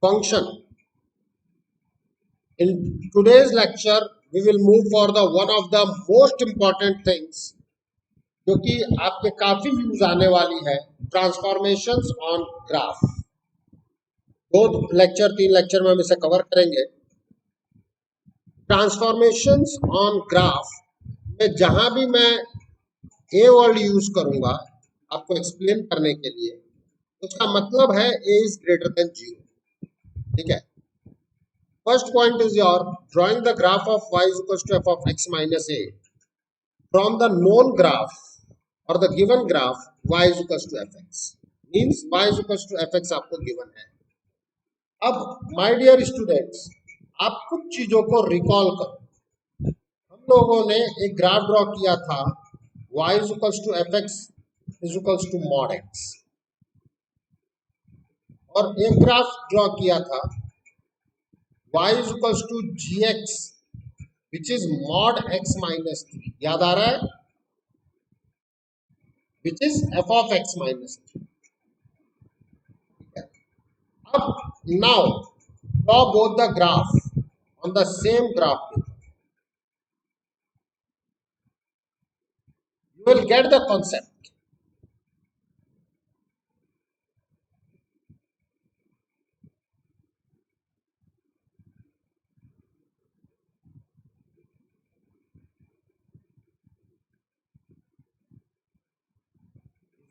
function. In today's lecture, we will move for the one of the most important things जो कि आपके काफी use आने वाली है, ट्रांसफॉर्मेशंस ऑन ग्राफ। तीन लेक्चर में हम इसे कवर करेंगे। ट्रांसफॉर्मेशंस ऑन ग्राफ में जहां भी मैं ए वर्ड यूज करूंगा आपको एक्सप्लेन करने के लिए, उसका मतलब है ए इज ग्रेटर देन 0। ठीक है। First point is your drawing the graph of y is equal to f of x minus a from the known graph और the given graph y is equal to fx, means y is equal to fx आपको given है। अब my dear students, आप कुछ चीजों को recall करो। हम लोगों ने एक ग्राफ ड्रॉ किया था y is equal to fx is equal to mod x, और एक ग्राफ ड्रॉ किया था y is equal to gx which is mod x minus 3। याद आ रहा है? Which is f of x minus 3। अब now draw both the graph on the same graph paper, you will get the concept.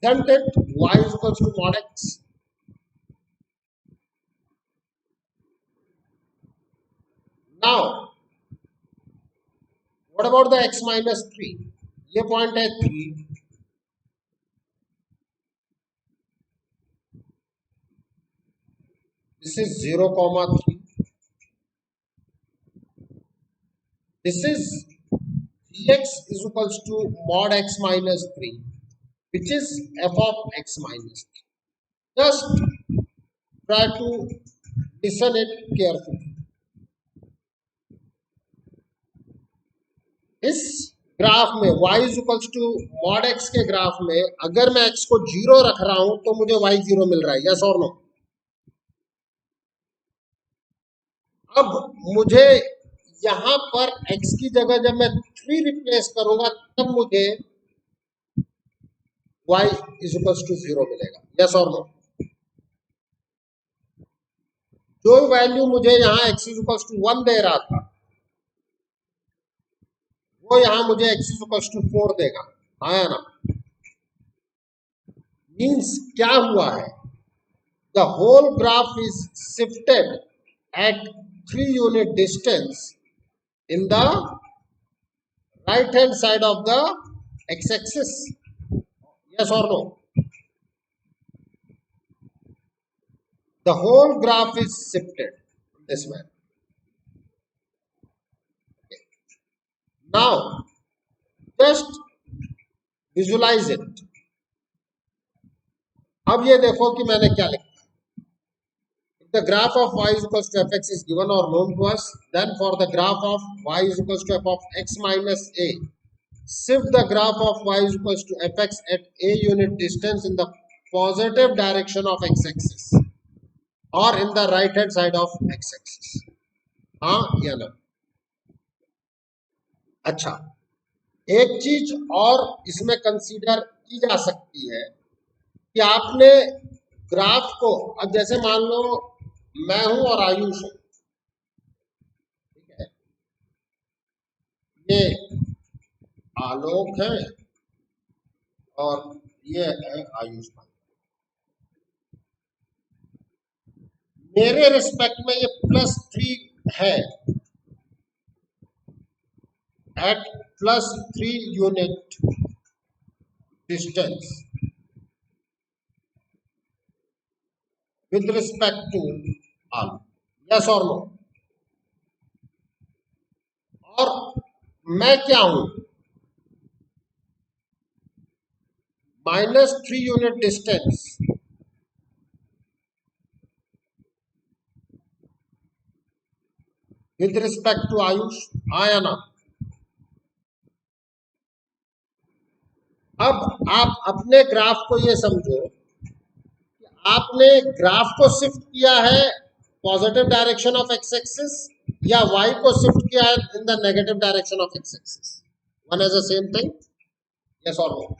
Isn't it? Y is equals to mod x. Now, what about the x minus 3? ये point है 3, this is 0, 3, this is gx is equals to mod x minus 3 which is f of x minus 3. Just try to listen it carefully. इस graph में y is equals to mod x के graph में अगर मैं x को 0 रख रहा हूं तो मुझे y 0 मिल रहा है, यस और नो? अब मुझे यहां पर x की जगह जब मैं 3 रिप्लेस करूंगा तब मुझे y इज इक्वल्स टू 0 मिलेगा, यस और नो? जो वैल्यू मुझे यहाँ x इज इक्वल्स टू 1 दे रहा था वो यहां मुझे x इज इक्वल्स टू 4 देगा, आया ना? मींस क्या हुआ है, the whole graph is shifted at 3 unit distance in the right hand side of the x axis, yes और no? The whole graph is shifted this way. Now, just visualize it. अब ये देखो कि मैंने क्या लिखा। If the graph of y is equals to fx is given or known to us, then for the graph of y is equals to f of x minus a, shift the graph of y is equals to fx at a unit distance in the positive direction of x-axis or in the right hand side of x-axis. हाँ या ना? अच्छा, एक चीज और इसमें consider की जा सकती है कि आपने ग्राफ को, अब जैसे मान लो मैं हूं और आयुष है, ठीक है, ये आलोक है और ये है आयुष भाई। मेरे रिस्पेक्ट में ये +3 है at +3 unit distance with respect to r, yes or no? और मैं क्या हूं, -3 unit distance with respect to Ayush, आया ना? अब आप अपने ग्राफ को ये समझो कि आपने ग्राफ को शिफ्ट किया है positive direction of x axis या y को शिफ्ट किया है in the negative direction of x axis, one is the same thing, yes और नो?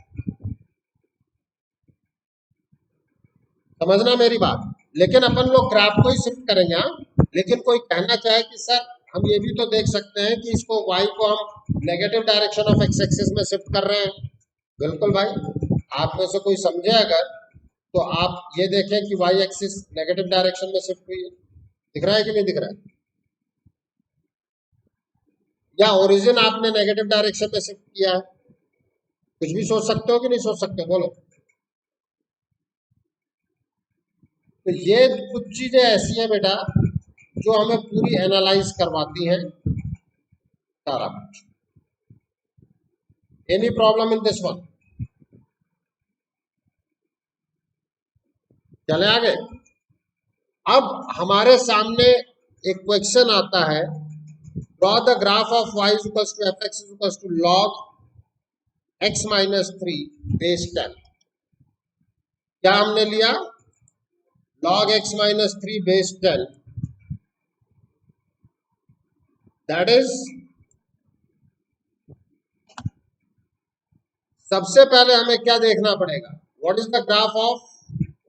समझना मेरी बात। लेकिन अपन लोग ग्राफ को ही शिफ्ट करेंगे। हाँ, लेकिन कोई कहना चाहे कि सर हम ये भी तो देख सकते हैं कि इसको y को हम negative direction of x axis में शिफ्ट कर रहे हैं। बिल्कुल भाई, आप में से कोई समझे अगर तो आप ये देखें कि y एक्सिस नेगेटिव डायरेक्शन में शिफ्ट हुई है। दिख रहा है कि नहीं दिख रहा है? या ओरिजिन आपने नेगेटिव डायरेक्शन में शिफ्ट किया है? कुछ भी सोच सकते हो कि नहीं सोच सकते, बोलो। तो ये कुछ चीजें ऐसी हैं बेटा जो हमें पूरी एनालाइज करवाती हैं सारा कुछ। Any problem in this one? चले आगे। अब हमारे सामने एक क्वेश्चन आता है, draw the graph of y is equals to F X is equals to log x minus 3 base 10। क्या हमने लिया? log x minus 3 base 10, that is, सबसे पहले हमें क्या देखना पड़ेगा? What is the graph of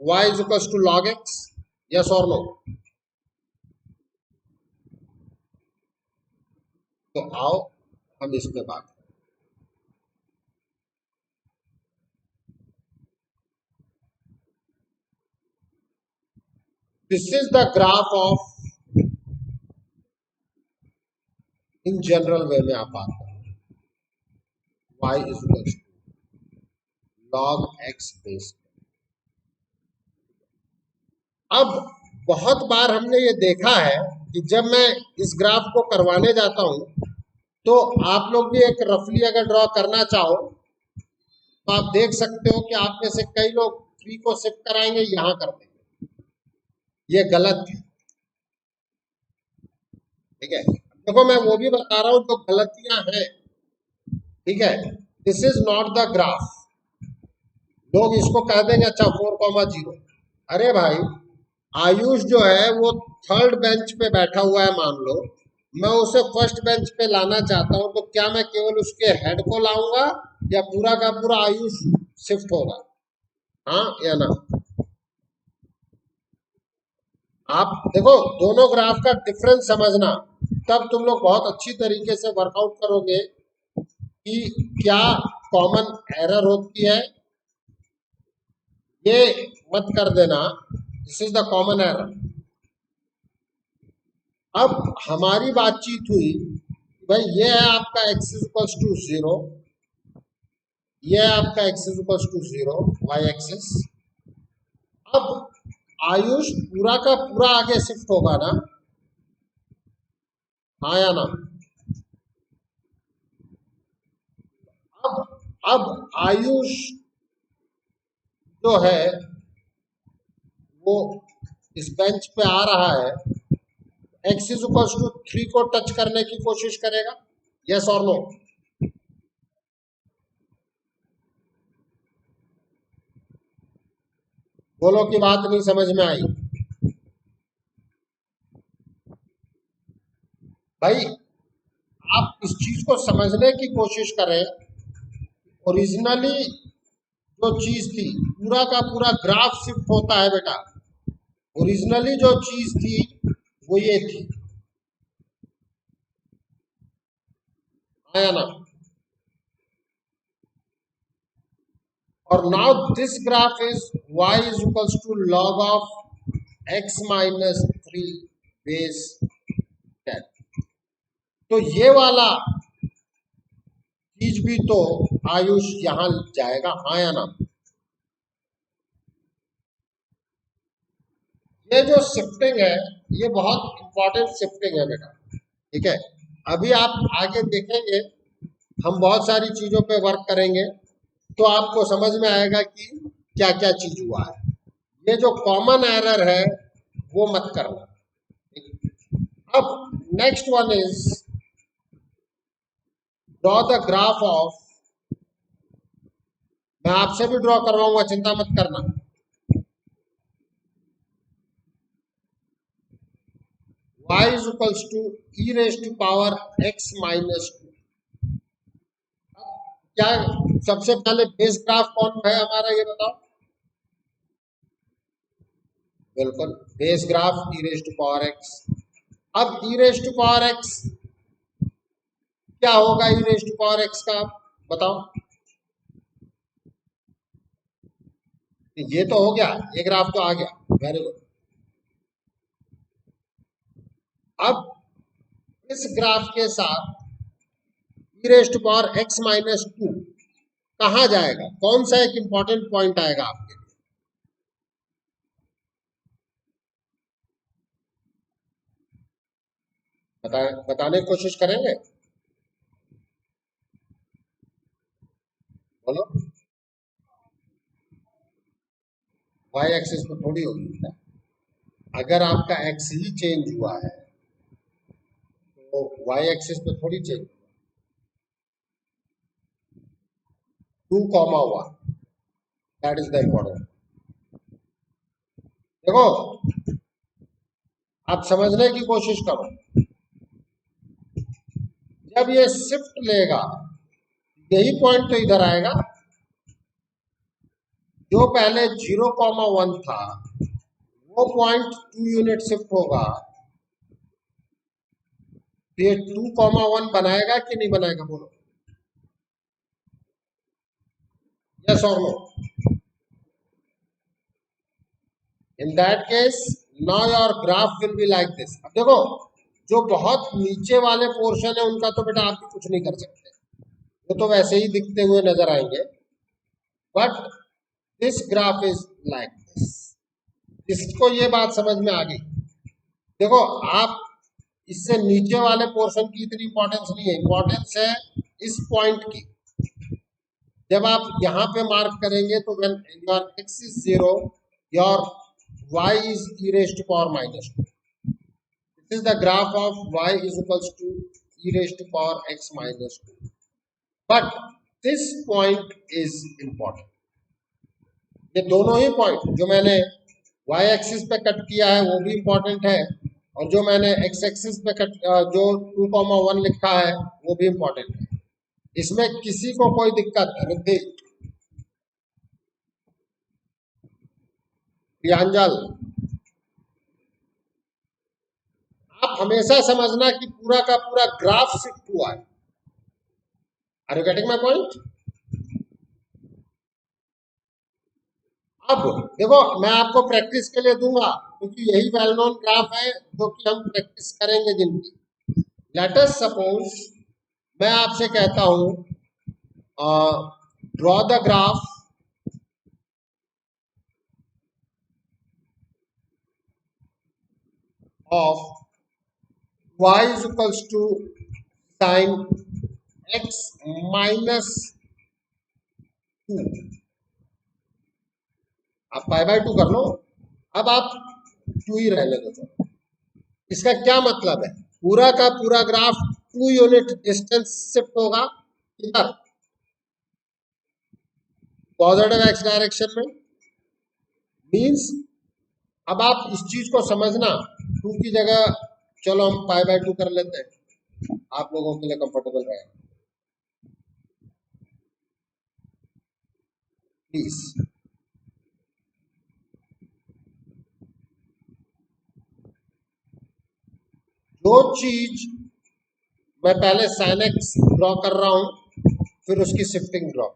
y is equals to log x, yes or no? तो आओ हम इसमें बात करें। This is the graph of, in general वे में आप बात करें, y is equals to log x base 10। अब बहुत बार हमने ये देखा है कि जब मैं इस ग्राफ को करवाने जाता हूं तो आप लोग भी एक रफली अगर ड्रॉ करना चाहो तो आप देख सकते हो कि आप में से कई लोग 3 को शिफ्ट कराएंगे, यहां कर देंगे। ये गलत है, ठीक है? देखो मैं वो भी बता रहा हूं जो गलतियां हैं, ठीक है? This is not the graph. लोग इसको कह देंगे अच्छा 4,0। अरे भाई, आयुष जो है वो थर्ड बेंच पे बैठा हुआ है, मान लो मैं उसे फर्स्ट बेंच पे लाना चाहता हूं, तो क्या मैं केवल उसके हेड को लाऊंगा या पूरा का पूरा आयुष शिफ्ट होगा? हाँ या ना? आप देखो दोनों ग्राफ का डिफरेंस समझना, तब तुम लोग बहुत अच्छी तरीके से वर्कआउट करोगे कि क्या कॉमन एरर होती है। ये मत कर देना, this is the common error. अब हमारी बातचीत हुई, भाई ये है आपका x इज इक्वल्स टू 0, ये है आपका x is equals to 0 Y axis. अब आयुष पूरा का पूरा आगे शिफ्ट होगा ना? हाँ या ना? अब आयुष जो है वो इस बेंच पे आ रहा है, x इज इक्वल्स टू 3 को टच करने की कोशिश करेगा, यस और नो? बोलो की बात नहीं समझ में आई। भाई आप इस चीज को समझने की कोशिश करें, ओरिजिनली जो चीज थी पूरा का पूरा ग्राफ शिफ्ट होता है बेटा। ओरिजिनली जो चीज थी वो ये थी, आया ना? और now this graph is y is equals to log of x minus 3 base 10। तो ये वाला चीज भी तो आयुष यहां जाएगा, हाँ या ना? ये जो शिफ्टिंग है ये बहुत इंपॉर्टेंट शिफ्टिंग है बेटा, ठीक है? अभी आप आगे देखेंगे, हम बहुत सारी चीजों पे वर्क करेंगे तो आपको समझ में आएगा कि क्या क्या चीज हुआ है। ये जो कॉमन एरर है वो मत करना। अब next one is draw the graph of, मैं आपसे भी ड्रॉ करवाऊंगा, चिंता मत करना। y is equals to E raise to power x minus 2। क्या सबसे पहले बेस ग्राफ कौन है हमारा, ये बताओ। बिल्कुल, base graph E raise to power x। अब E raise to power x क्या होगा, E raise to power x का बताओ। ये तो हो गया, ये ग्राफ तो आ गया, वेरी गुड। अब इस ग्राफ के साथ e raise to power x minus 2 कहाँ जाएगा, कौन सा एक इंपॉर्टेंट पॉइंट आएगा आपके लिए, बताने की कोशिश करेंगे, बोलो। y एक्सिस पे थोड़ी होगी, अगर आपका x ही चेंज हुआ है तो y एक्सिस पे थोड़ी change. 2,1 that is the important. देखो, आप समझने की कोशिश करो, जब ये शिफ्ट लेगा यही पॉइंट तो इधर आएगा, जो पहले 0,1 था वो पॉइंट 2 यूनिट शिफ्ट होगा, ये 2,1 बनाएगा कि नहीं बनाएगा, बोलो यस और no. In that case now your graph will be like this. अब देखो, जो बहुत नीचे वाले पोर्शन है उनका तो बेटा आप भी कुछ नहीं कर सकते, वो तो वैसे ही दिखते हुए नजर आएंगे, but this graph is like this. इसको ये बात समझ में आ गई। देखो, आप इससे नीचे वाले पोर्शन की इतनी इंपॉर्टेंस नहीं है, इंपॉर्टेंस है इस पॉइंट की। जब आप यहाँ पे मार्क करेंगे तो when your x is 0 your y is e raised to power minus 2. This is the graph of y is equals to e raised to power x minus 2. But this point is important. ये दोनों ही point जो मैंने y axis पे cut किया है वो भी important है, और जो मैंने x एक्सिस पे कट जो 2,1 लिखा है वो भी इंपॉर्टेंट है। इसमें किसी को कोई दिक्कत है? प्रियांजल, आप हमेशा समझना कि पूरा का पूरा ग्राफ शिफ्ट हुआ है। Are you getting my point? अब देखो, मैं आपको प्रैक्टिस के लिए दूंगा क्योंकि यही वेल नोन ग्राफ है जो कि हम प्रैक्टिस करेंगे जिनकी। लेट अस सपोज मैं आपसे कहता हूं draw the graph of y is equals to sin x minus 2। आप पाई बाय 2 कर लो, अब आप 2 ही रहने दो। इसका क्या मतलब है, पूरा का पूरा ग्राफ 2 यूनिट डिस्टेंस शिफ्ट होगा इधर पॉजिटिव x डायरेक्शन में। मींस अब आप इस चीज को समझना, 2 की जगह चलो हम पाई बाय 2 कर लेते हैं, आप लोगों के लिए कंफर्टेबल रहेगा प्लीज। जो चीज मैं पहले sin x ड्रॉ कर रहा हूं फिर उसकी shifting draw,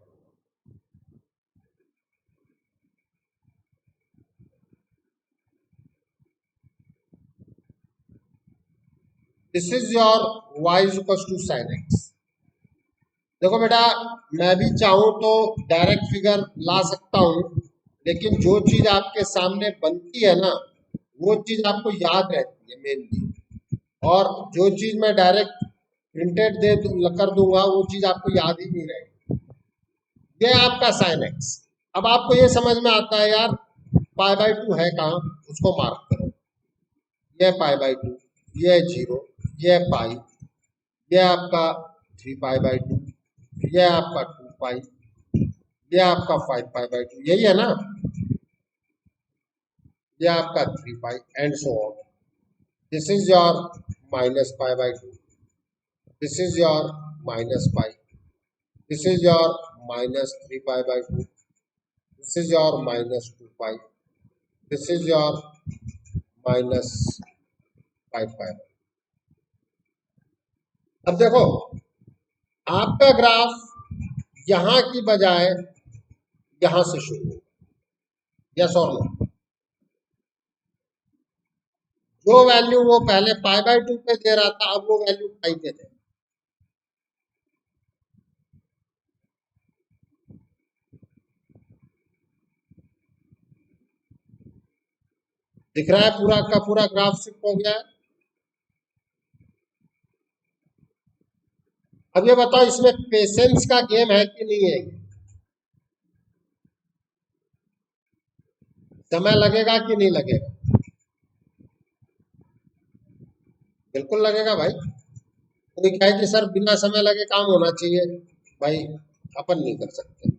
this is your y is equal to sin x। देखो बेटा, मैं भी चाहूं तो डायरेक्ट फिगर ला सकता हूं, लेकिन जो चीज आपके सामने बनती है ना वो चीज आपको याद रहती है मेनली, और जो चीज मैं डायरेक्ट प्रिंटेड कर दूंगा वो चीज आपको याद ही नहीं रहेगी। ये आपका sin x। अब आपको ये समझ में आता है यार पाई बाय 2 है कहाँ, उसको मार्क करो। ये पाई बाय 2, ये 0, ये पाई, ये आपका 3 पाई बाय 2, ये आपका 2 पाई, ये आपका 5 पाई बाय 2, यही है ना, ये आपका 3 pi and so on. This is your minus pi by two, this is your minus pi, this is your minus three pi by two, this is your minus two pi, this is your minus five pi. अब देखो आपका graph यहां की बजाय यहां से शुरू हो, यस और नो। जो वैल्यू वो पहले पाई बाई टू पे दे रहा था, अब वो वैल्यू पाई पे दे। दिख रहा है पूरा का पूरा ग्राफ शिफ्ट हो गया है। अब ये बताओ इसमें पेशेंस का गेम है कि नहीं है? समय लगेगा कि नहीं लगेगा? बिल्कुल लगेगा भाई। कोई कहे कि सर बिना समय लगे काम होना चाहिए, भाई अपन नहीं कर सकते।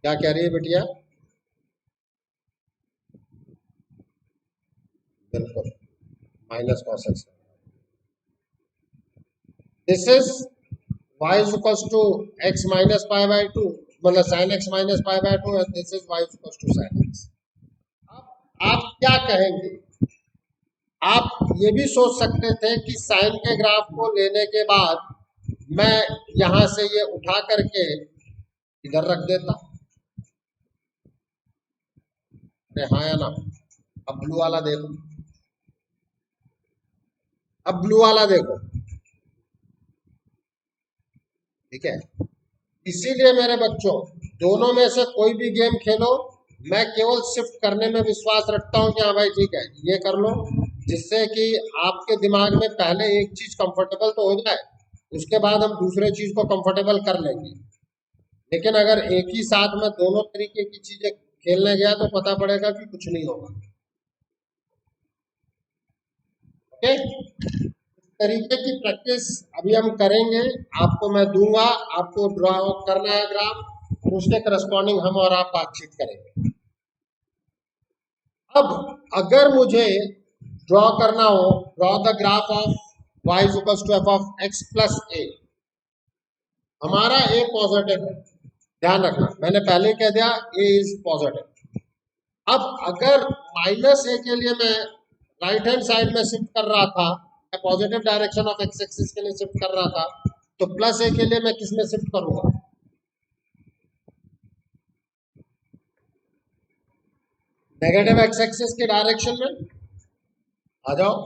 क्या कह रही है बिटिया? बिल्कुल, minus cos x, this is y is equals to x minus pi by 2, मतलब sin x minus pi by 2 and this is y is equals to sin x। अब आप क्या कहेंगे? आप ये भी सोच सकते थे कि साइन के ग्राफ को लेने के बाद मैं यहां से ये उठा करके इधर रख देता। अरे हाँ या ना? अब ब्लू वाला देखो, अब ब्लू वाला देखो, ठीक है। इसीलिए मेरे बच्चों, दोनों में से कोई भी गेम खेलो, मैं केवल शिफ्ट करने में विश्वास रखता हूं कि हाँ भाई ठीक है ये कर लो, जिससे कि आपके दिमाग में पहले एक चीज कंफर्टेबल तो हो जाए, उसके बाद हम दूसरे चीज को कंफर्टेबल कर लेंगे। लेकिन अगर एक ही साथ में दोनों तरीके की चीजें खेलने गया तो पता पड़ेगा कि कुछ नहीं होगा। ओके, तरीके की प्रैक्टिस अभी हम करेंगे, आपको मैं दूंगा, आपको ड्रॉ करना है ग्राफ और उसके करस्पॉन्डिंग हम और आप बातचीत करेंगे। अब अगर मुझे ड्रॉ करना हो, draw the graph of y is equals to f of x plus a. हमारा a पॉजिटिव है, ध्यान रखना मैंने पहले कह दिया a इज पॉजिटिव। अब अगर माइनस ए के लिए मैं राइट हैंड साइड में शिफ्ट कर रहा था, मैं positive direction of x axis के लिए शिफ्ट कर रहा था, तो प्लस ए के लिए मैं किस में शिफ्ट करूंगा? नेगेटिव एक्स एक्सिस के डायरेक्शन में। आ जाओ,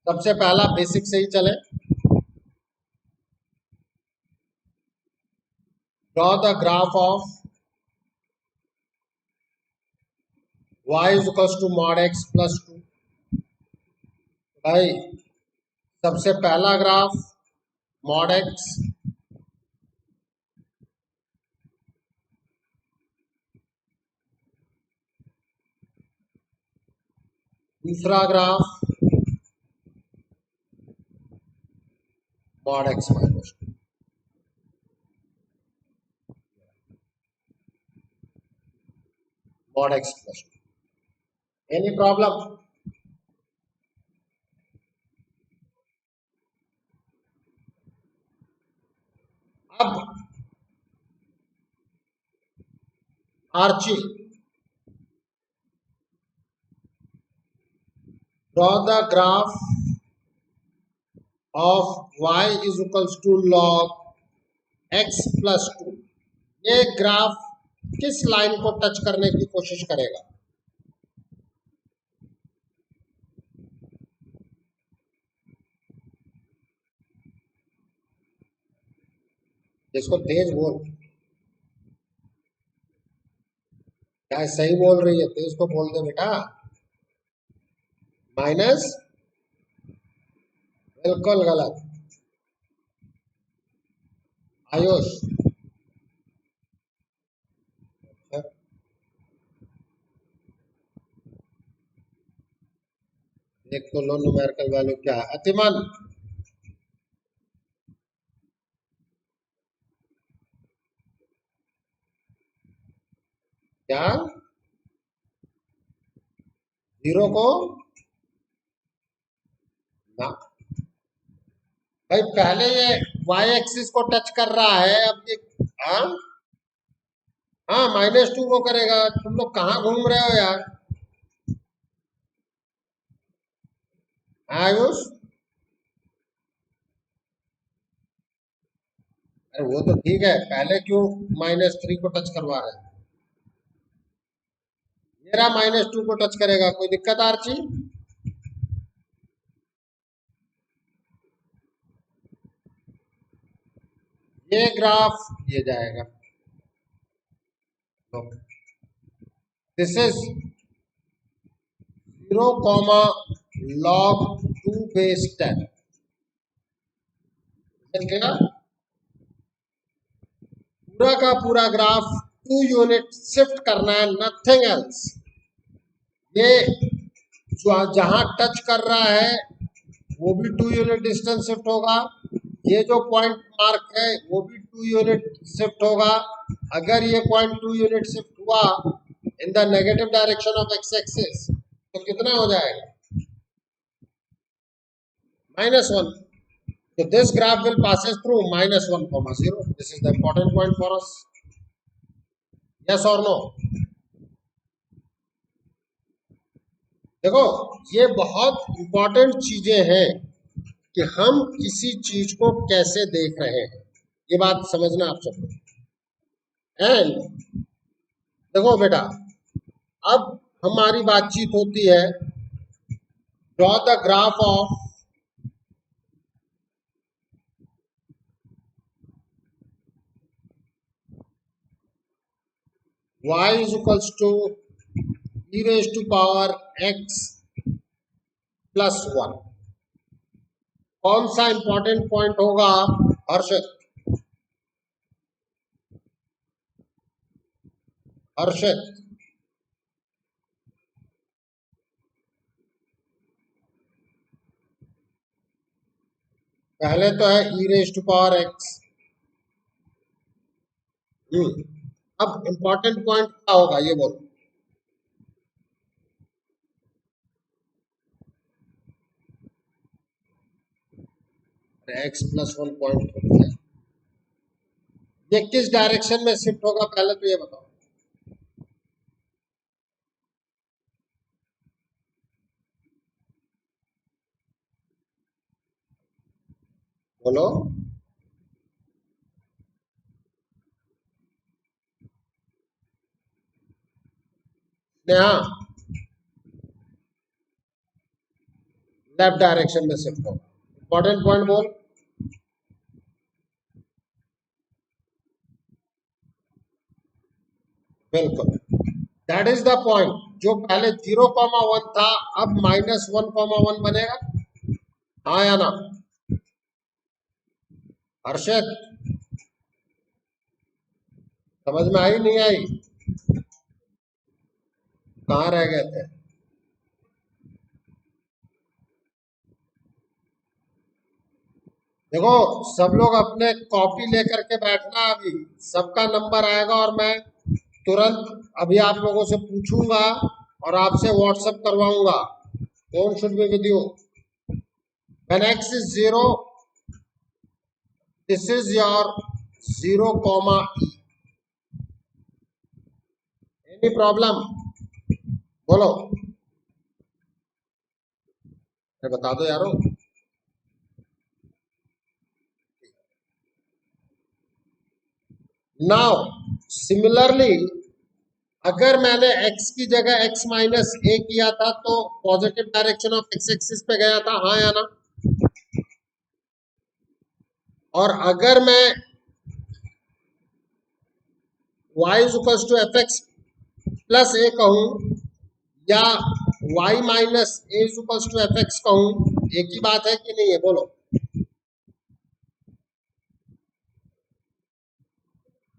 सबसे पहला बेसिक से ही चले। Draw the graph of y is equals to mod x plus two. भाई सबसे पहला ग्राफ मॉड x, दूसरा graph mod x minus two. Mod x plus two. Any problem? अब Archi, draw the graph of y is equals to log x plus two. ये graph किस line को touch करने की कोशिश करेगा? जिसको तेज बोल, क्या सही बोल रही है? तेज को बोल दे बेटा। माइनस, बिल्कुल गलत। आयुष, देख तो लो न्यूमेरिकल वैल्यू क्या है। अतिमन क्या, जीरो को ना भाई, पहले ये वाई एक्सिस को टच कर रहा है, अब ये हाँ हाँ -2 को करेगा। तुम लोग कहाँ घूम रहे हो यार। आयुष, अरे वो तो ठीक है, पहले क्यों -3 को टच करवा रहे हैं। मेरा -2 को टच करेगा, कोई दिक्कत आरची। ये ग्राफ ये जाएगा, दिस इज 0,log2 base 10। क्या पूरा का पूरा ग्राफ 2 यूनिट शिफ्ट करना है, नथिंग एल्स। ये जो जहां टच कर रहा है वो भी 2 यूनिट डिस्टेंस शिफ्ट होगा। ये जो पॉइंट मार्क है वो भी 2 यूनिट शिफ्ट होगा। अगर ये पॉइंट 2 यूनिट शिफ्ट हुआ in the negative direction of x axis तो कितना हो जाएगा, -1। So this graph will passes through -1,0. This is the important point for us. Yes or no? देखो ये बहुत इंपॉर्टेंट चीजें हैं कि हम किसी चीज को कैसे देख रहे हैं, ये बात समझना आप सबको। एंड देखो बेटा, अब हमारी बातचीत होती है, draw the graph of y is equals to e raised to power x plus 1। कौन सा इंपॉर्टेंट पॉइंट होगा हर्षद? हर्षद, पहले तो है e raise to power x। अब इंपॉर्टेंट पॉइंट क्या होगा ये बोलो। x प्लस 1 पॉइंट होता है, ये किस डायरेक्शन में शिफ्ट होगा पहले तो ये बताओ। बोलो। नेहा, लेफ्ट डायरेक्शन में शिफ्ट होगा। इंपॉर्टेंट पॉइंट बोल। बिल्कुल, दैट इज द पॉइंट। जो पहले 0,1 था अब -1,1 बनेगा, हाँ या ना? हर्षद, समझ में आई नहीं आई? कहाँ रह गए थे? देखो सब लोग अपने कॉपी लेकर के बैठना, अभी सबका नंबर आएगा और मैं तुरंत अभी आप लोगों से पूछूंगा और आपसे व्हाट्सएप करवाऊंगा। कौन should be with you? When x is 0, this is your 0, e। Any problem? बोलो, बता दो यारो। नाउ सिमिलरली अगर मैंने x की जगह x-a किया था तो positive direction of x axis पे गया था, हाँ या ना? और अगर मैं y is equal to F x plus a कहूं या y minus a is equal to F x कहूं, एक ही बात है कि नहीं है? बोलो,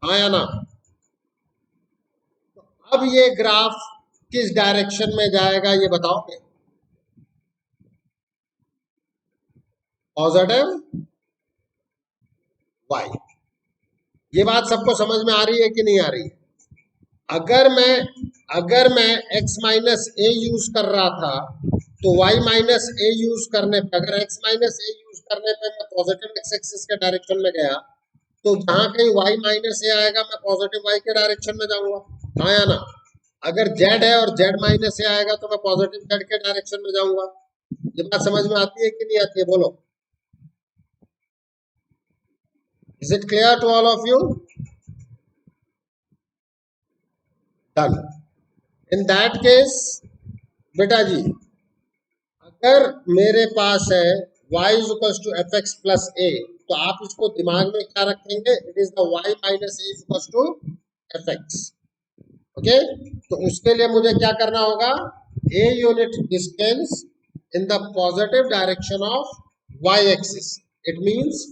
हाँ या ना? अब ये ग्राफ किस डायरेक्शन में जाएगा ये बताओगे? Positive Y. ये बात सबको समझ में आ रही है कि नहीं आ रही है? अगर मैं x माइनस ए यूज कर रहा था तो y माइनस ए यूज करने पे, अगर x माइनस ए यूज करने पे मैं पॉजिटिव x एक्सिस के डायरेक्शन में गया तो जहां कहीं y माइनस ए आएगा मैं पॉजिटिव y के डायरेक्शन में जाऊंगा, हाँ या ना? अगर z है और z माइनस ए आएगा तो मैं पॉजिटिव z के डायरेक्शन में जाऊंगा। ये बात समझ में आती है कि नहीं आती है, बोलो? Is it clear to all of you? Done. In that case बेटा जी, अगर मेरे पास है y is equals to F x plus a, तो आप इसको दिमाग में क्या रखेंगे? It is the y minus a equals to F x. Okay, तो उसके लिए मुझे क्या करना होगा? a unit distance in the positive direction of y axis, it means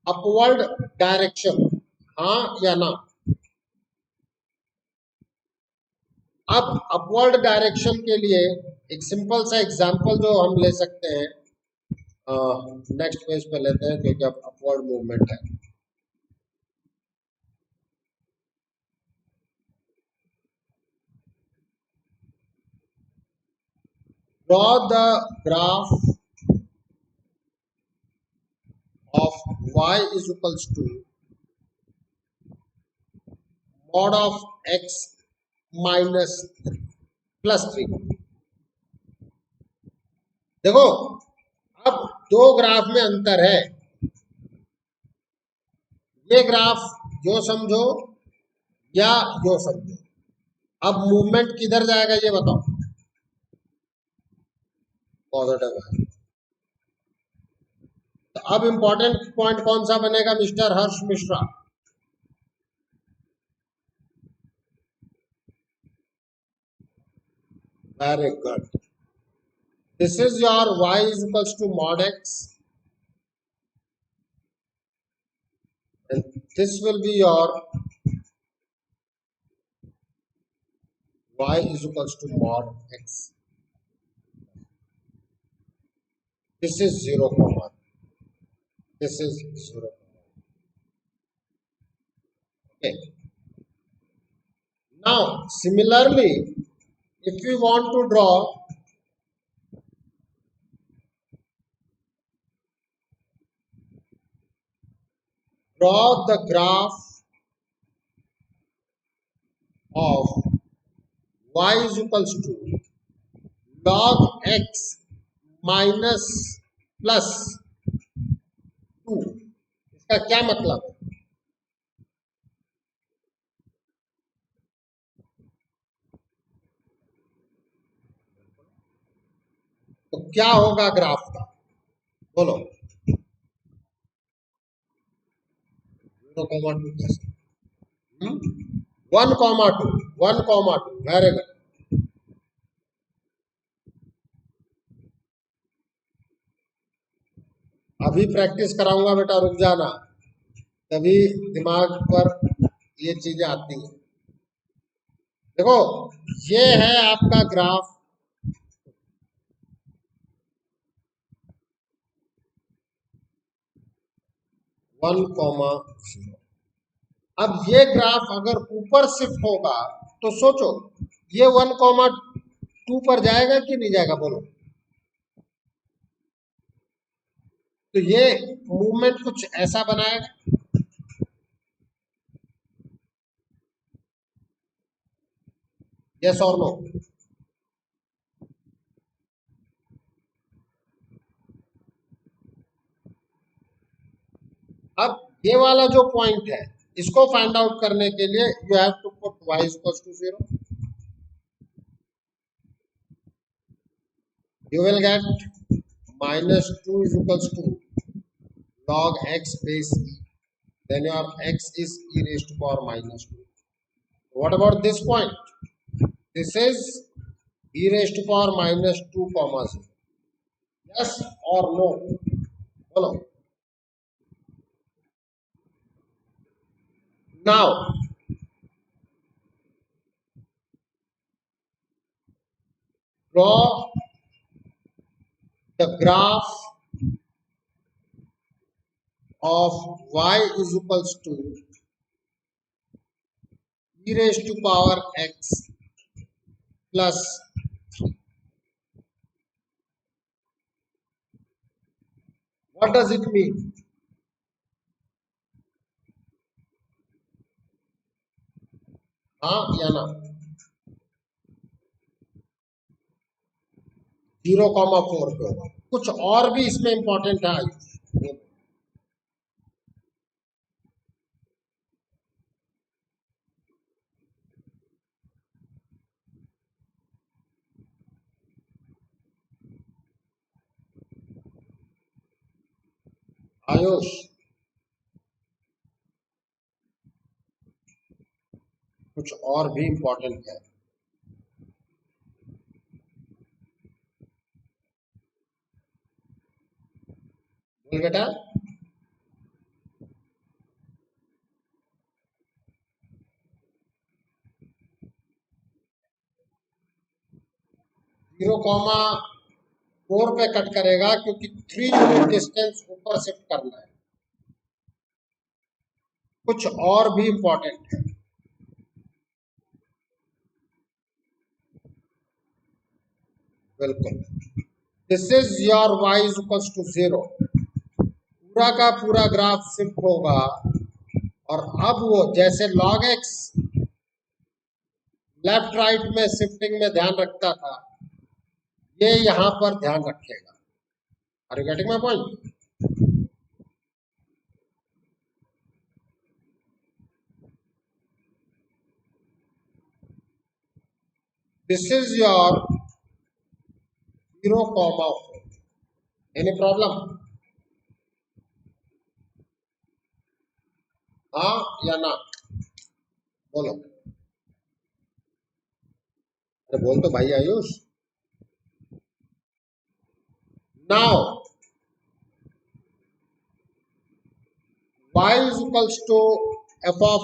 upward direction, हाँ या ना? अब अपवर्ड डायरेक्शन के लिए एक सिंपल सा एग्जांपल जो हम ले सकते हैं, नेक्स्ट पेज पे लेते हैं क्योंकि अब अपवर्ड मूवमेंट है। Draw the graph of y is equals to mod of x minus plus 3। देखो, अब दो ग्राफ में अंतर है। ये ग्राफ यो समझो या यो समझो। अब मूवमेंट किधर जाएगा ये बताओ? पॉजिटिव है। तो अब इंपॉर्टेंट पॉइंट कौन सा बनेगा mister Harsh Mishra? Very good. This is your y is equals to mod x and this will be your y is equals to mod x. This is 0 comma. This is 0. Okay. Now similarly, if we want to draw the graph of y is equals to log x minus plus 2, इसका क्या मतलब है? तो क्या होगा graph का, बोलो? 0,2 कैसे? 1,2, 1,2, वेरी गुड। अभी प्रैक्टिस कराऊंगा बेटा, रुक जाना, तभी दिमाग पर ये चीजें आती हैं। देखो, ये है आपका ग्राफ, वन कॉमा 0। अब ये ग्राफ अगर ऊपर शिफ्ट होगा तो सोचो, ये 1,2 पर जाएगा कि नहीं जाएगा, बोलो? तो ये मूवमेंट कुछ ऐसा बनाएगा। यस और नो? अब ये वाला जो पॉइंट है, इसको फाइंड आउट करने के लिए you have to put y equals to 0। You will get -2 is equals to log x base e. Then your x is e raised to power -2. What about this point? This is e raised to power -2 comma 0. Yes or no? Follow. Now draw the graph of y is equals to e raised to power x plus 3. What does it mean? हाँ या ना? 0,4 पे होगा। कुछ और भी इसमें important है। आयुष, कुछ और भी इंपॉर्टेंट है। बोल बेटा। 0,4 पे कट करेगा क्योंकि 3 यूनिट डिस्टेंस ऊपर शिफ्ट करना है। कुछ और भी इंपॉर्टेंट है। बिल्कुल। This is your y is equals to 0। पूरा का पूरा ग्राफ शिफ्ट होगा और अब वो जैसे log x लेफ्ट राइट में शिफ्टिंग में ध्यान रखता था, ये यहां पर ध्यान रखेगा। Are you getting my point? This is your 0,4। Any problem? हाँ या ना? बोलो। अरे बोल तो भाई Ayush. Now y is equals to f of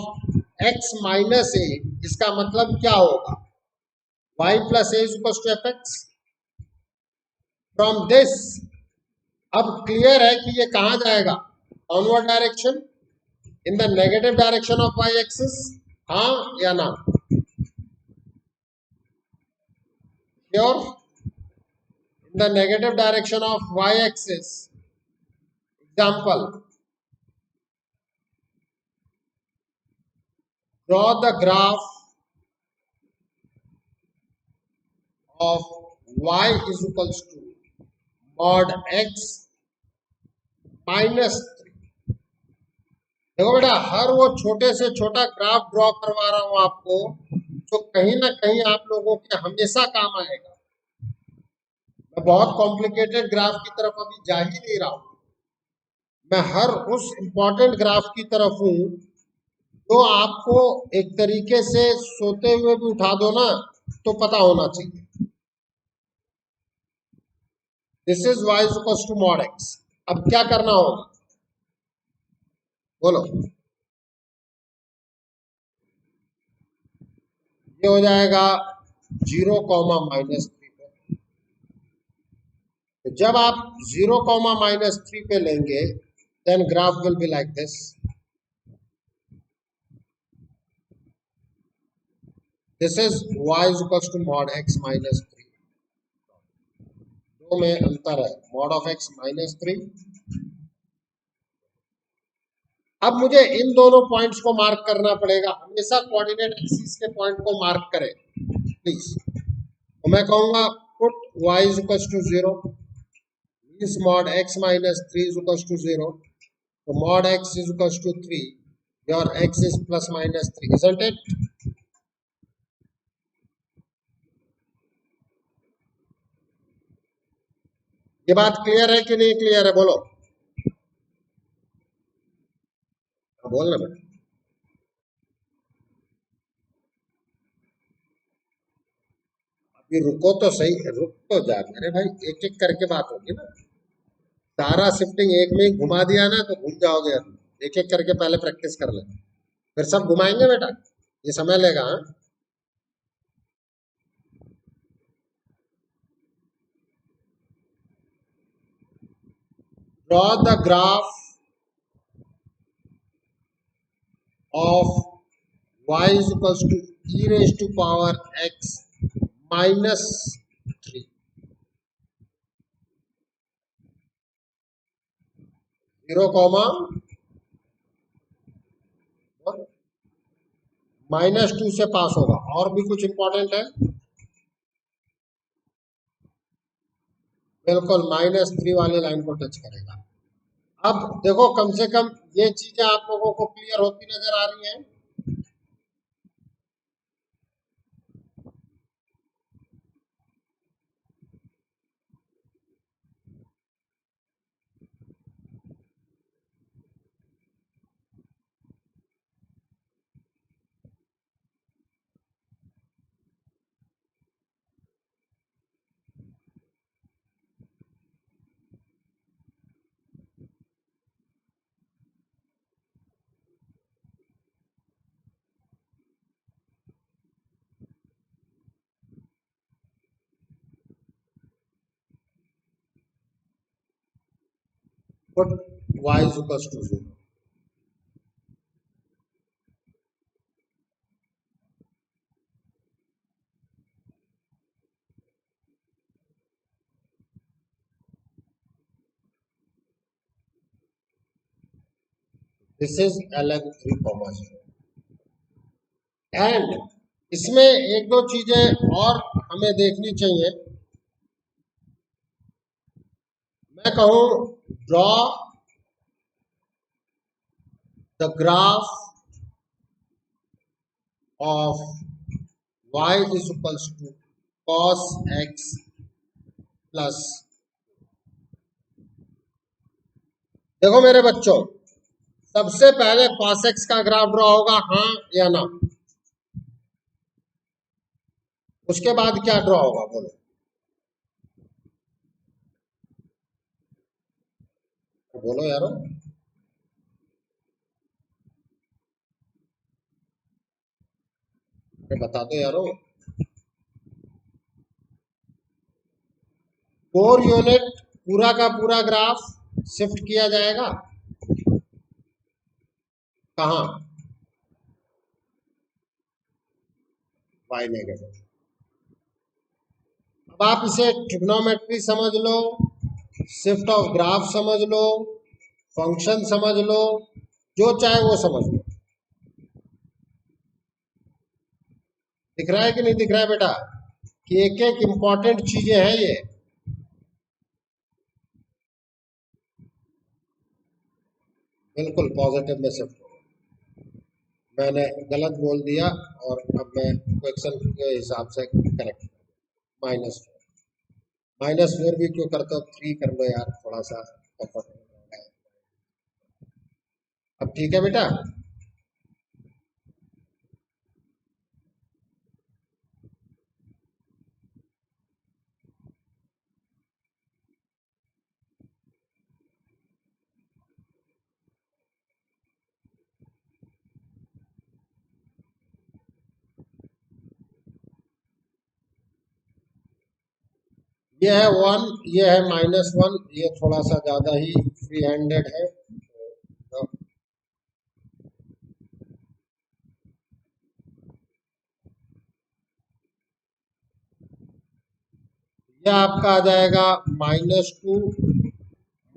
x minus a. इसका मतलब क्या होगा? y plus a is equals to F x. From this अब क्लियर है कि ये कहां जाएगा? Onward direction, in the negative direction of y axis. हाँ या ना? Sure? In the negative direction of y axis. Example, draw the graph of y is equals to mod x minus 3। देखो बेटा, हर वो छोटे से छोटा ग्राफ ड्रॉ करवा रहा हूं आपको, जो कहीं ना कहीं आप लोगों के हमेशा काम आएगा। मैं बहुत कॉम्प्लिकेटेड ग्राफ की तरफ अभी जा ही नहीं रहा हूं। मैं हर उस इंपॉर्टेंट ग्राफ की तरफ हूं तो आपको एक तरीके से सोते हुए भी उठा दो ना तो पता होना चाहिए। This is y is equal to mod x। अब क्या करना होगा? बोलो। ये हो जाएगा 0,-3 पे। तो जब आप 0,-3 पे लेंगे then graph will be like this. This is y is equal to mod x minus 3। दो में अंतर है, मॉड ऑफ x माइनस 3। अब मुझे इन दोनों पॉइंट्स को मार्क करना पड़ेगा। हमेशा कोऑर्डिनेट एक्सिस के पॉइंट को मार्क करें प्लीज। तो मैं कहूंगा put y is equal to 0 means mod x minus 3 is equals to 0. So mod x is equals to 3. Your x is plus minus 3, isn't it? ये बात क्लियर है कि नहीं क्लियर है? बोलो। बोलना बेटा। अभी रुको तो सही, रुक तो जा मेरे भाई, एक एक करके बात होगी ना। सारा शिफ्टिंग एक में ही घुमा दिया ना तो घूम जाओगे। एक एक करके पहले प्रैक्टिस कर ले, फिर सब घुमाएंगे बेटा, ये समय लेगा। हाँ? Draw the graph of y is equals to e raise to power x minus 3, 0 comma -2 से पास होगा। और भी कुछ इंपॉर्टेंट है? बिल्कुल -3 वाले लाइन को टच करेगा। अब देखो कम से कम ये चीजें आप लोगों को क्लियर होती नजर आ रही हैं। Put y is equals to 0. This is ln 3, 0 and इसमें एक दो चीजें और हमें देखनी चाहिए। मैं कहूं draw the graph of y is equals to cos x plus. देखो मेरे बच्चों, सबसे पहले cos x का ग्राफ ड्रॉ होगा, हाँ या ना? उसके बाद क्या ड्रॉ होगा बोलो? बोलो यारो, बता दो यारो। 4 यूनिट पूरा का पूरा ग्राफ शिफ्ट किया जाएगा कहाँ? y negative. अब आप इसे ट्रिग्नोमेट्री समझ लो, शिफ्ट ऑफ ग्राफ समझ लो, फंक्शन समझ लो, जो चाहे वो समझ लो। दिख रहा है कि नहीं दिख रहा है बेटा कि एक एक इंपॉर्टेंट चीजें हैं ये? बिल्कुल पॉजिटिव में शिफ्ट हो। मैंने गलत बोल दिया और अब मैं क्वेश्चन के हिसाब से करेक्ट। -4 भी क्यों करते हो, 3 कर लो यार, थोड़ा सा कंफर्टेबल है। अब ठीक है बेटा। ये है 1, ये है -1, ये थोड़ा सा ज्यादा ही फ्री हैंडेड है। तो ये आपका आ जाएगा -2,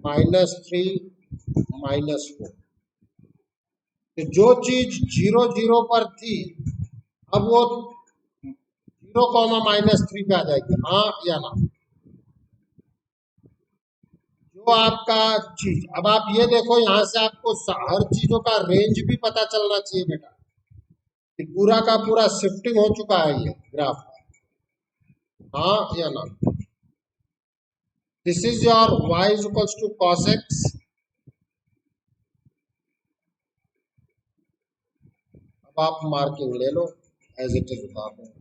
-3, -4। तो जो चीज 0 0 पर थी अब वो 0, -3 पे आ जाएगी, हाँ या ना? जो आपका चीज, अब आप ये देखो यहां से आपको हर चीजों का रेंज भी पता चलना चाहिए बेटा कि पूरा का पूरा शिफ्टिंग हो चुका है ये ग्राफ, हाँ या ना? This is your y is equals to cos x। अब आप मार्किंग ले लो एज इट इज बता दो।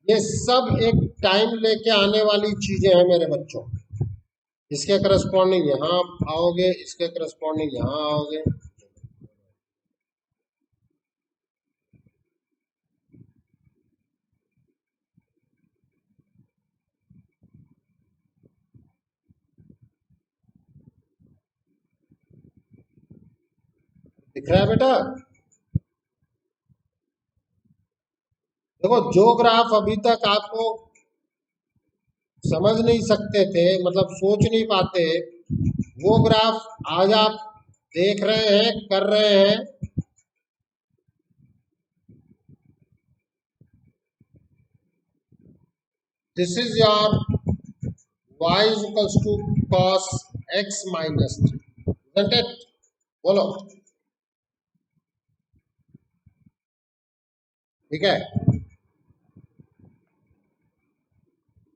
ये सब एक टाइम लेके आने वाली चीजें हैं मेरे बच्चों। इसके करस्पॉन्डिंग यहाँ आओगे, इसके करस्पॉन्डिंग यहाँ आओगे। दिख रहा है बेटा? देखो, जो ग्राफ अभी तक आपको समझ नहीं सकते थे, मतलब सोच नहीं पाते, वो ग्राफ आज आप देख रहे हैं, कर रहे हैं। This is your y is equals to cos x minus 3, isn't it? बोलो, ठीक है?